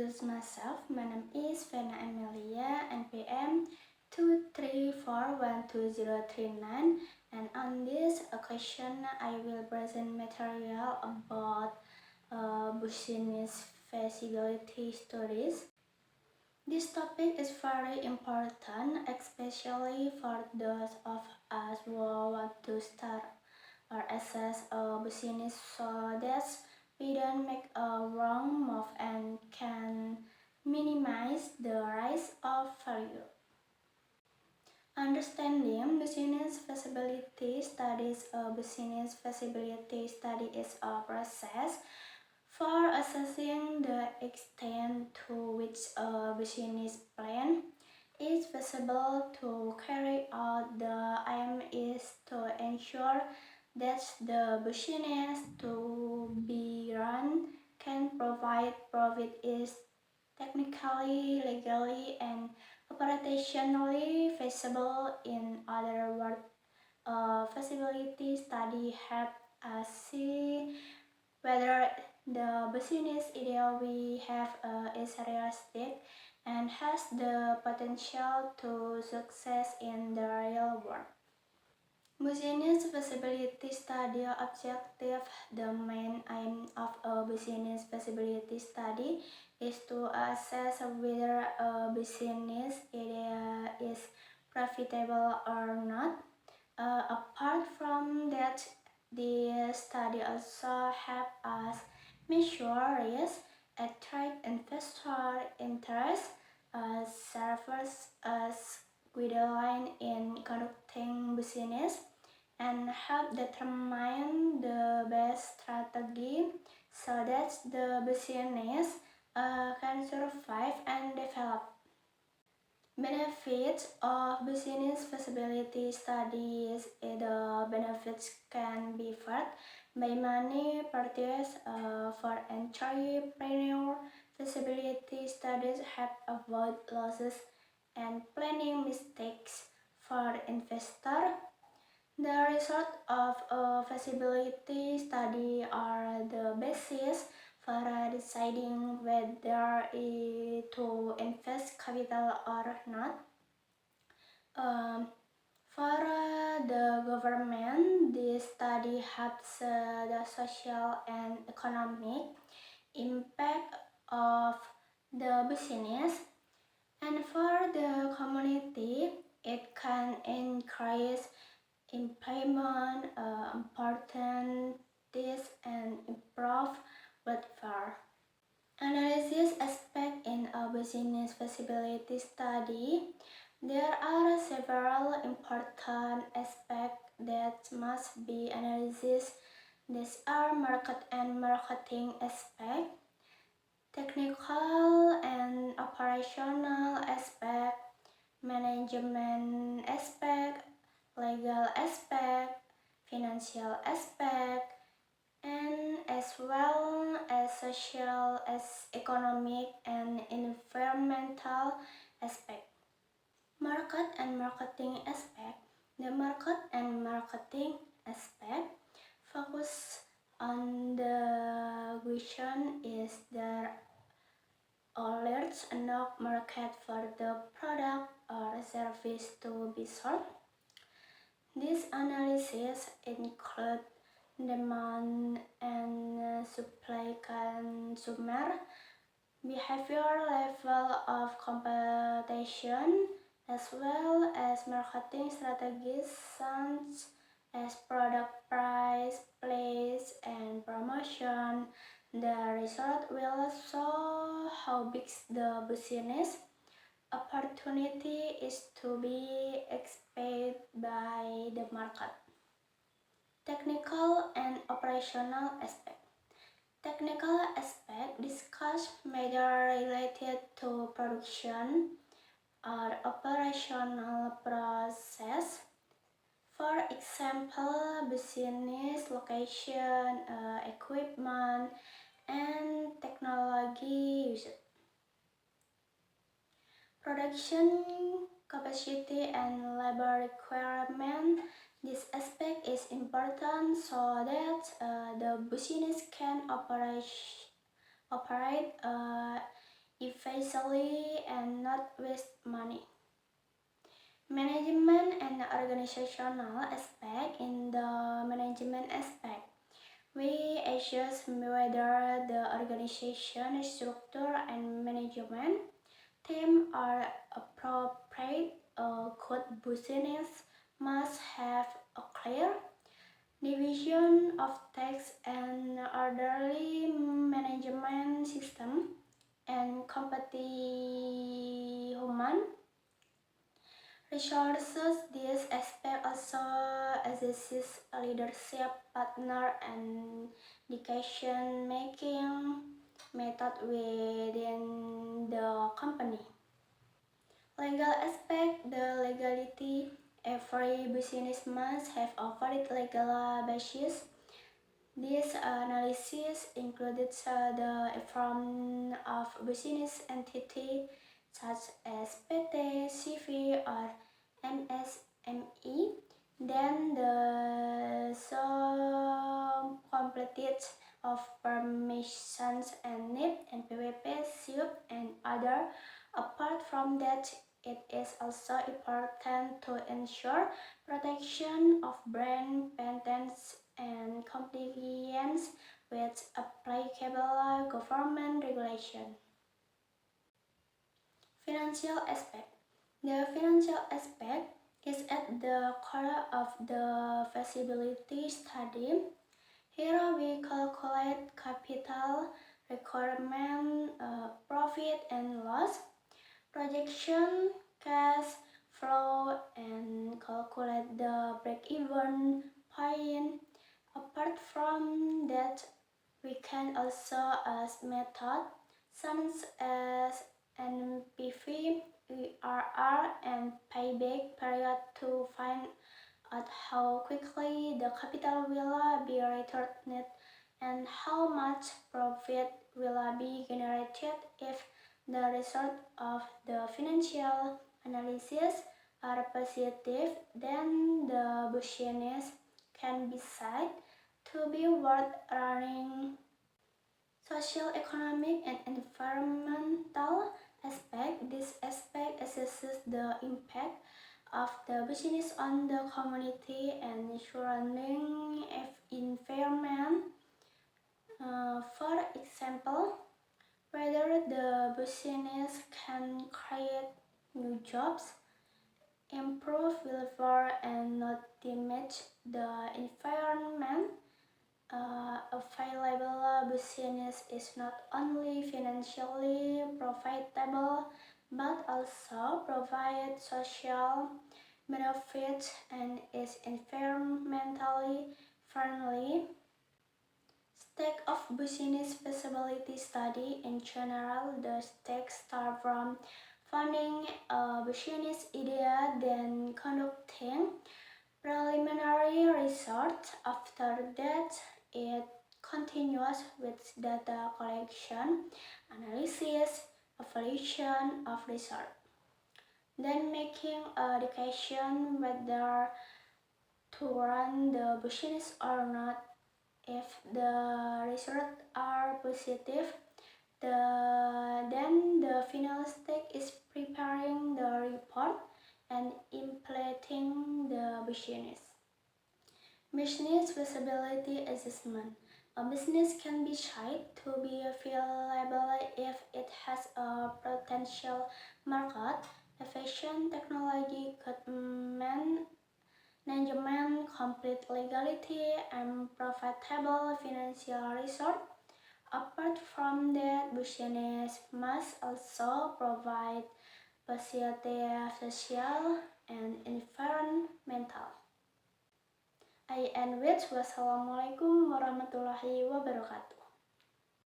introduce myself. My name is Vena Amelia, NPM 2341239, and on this occasion I will present material about business feasibility studies. This topic is very important, especially for those of us who want to start or assess a business so that we don't make a wrong move and can minimize the rise of failure. Understanding business feasibility studies. A business feasibility study is a process for assessing the extent to which a business plan is feasible to carry out. The aim is to ensure that the business to be run can provide profit, is technically, legally, and operationally feasible. In other words, a feasibility study helps us see whether the business idea we have is realistic and has the potential to success in the real world. Business feasibility study objective. The main aim of a business feasibility study is to assess whether a business idea is profitable or not. Apart from that, the study also helps us measure risk, attract investor interest, serves as guideline in conducting business, and help determine the best strategy so that the business can survive and develop. Benefits of business feasibility studies. The benefits can be felt by many parties. For entrepreneur, feasibility studies help avoid losses and planning mistakes. For investor, the results of a feasibility study are the basis for deciding whether to invest capital or not. For the government, this study helps the social and economic impact of the business, and for the community, it can increase employment, opportunities, and improve welfare. Analysis aspect in a business feasibility study. There are several important aspects that must be analyzed. These are market and marketing aspect, technical and operational aspect, management aspect, legal aspect, financial aspect, and as well as social, as economic and environmental aspect. Market and marketing aspect. The market and marketing aspect focus on the question, is there a large enough market for the product or service to be sold? This analysis includes demand and supply, consumer behavior, level of competition, as well as marketing strategies such as product price, place, and promotion. The result will show how big the business opportunity is to be expected by the market. Technical and operational aspect. Technical aspect discuss matters related to production or operational process. For example, business location, equipment, and technology used. Production capacity and labor requirement. This aspect is important so that the business can operate efficiently and not waste money. Management and organizational aspect. In the management aspect, we assess whether the organization structure and management team are appropriate. A good business must have a clear division of tasks and orderly management system and competent human resources. This aspect also assesses leadership, partner, and decision-making method within the company. Legal aspect, the legality. Every business must have a valid legal basis. This analysis includes the form of business entity such as PT, CV, or MSME. Then the completed of permissions and NIP, NPWP, SIUP, and other. Apart from that, it is also important to ensure protection of brand patents and compliance with applicable government regulation. Financial aspect. The financial aspect is at the core of the feasibility study. Here we calculate capital requirement, profit and loss, projection, cash flow, and calculate the break-even point. Apart from that, we can also use methods such as NPV, IRR, and payback period to find out how quickly the capital will be returned and how much profit will be generated. If the result of the financial analysis are positive, then the business can be said to be worth running. Social, economic, and environmental aspect. This aspect assesses the impact of the business on the community and surrounding environment. For example, whether the business can create new jobs, improve welfare, and not damage the environment. Available business is not only financially profitable but also provides social benefits and is environmentally friendly. Stake of business feasibility study. In general, the stakes start from finding a business idea, then conducting preliminary research. After that, it continues with data collection, analysis, evaluation of research, then making a decision whether to run the business or not. If the results are positive, then the final step is preparing the report and implementing the business. Business feasibility assessment. A business can be said to be viable if it has a potential market, efficient technology, good management, complete legality, and profitable financial result. Apart from that, business must also provide positive social and environmental. I end with wassalamualaikum warahmatullahi wabarakatuh.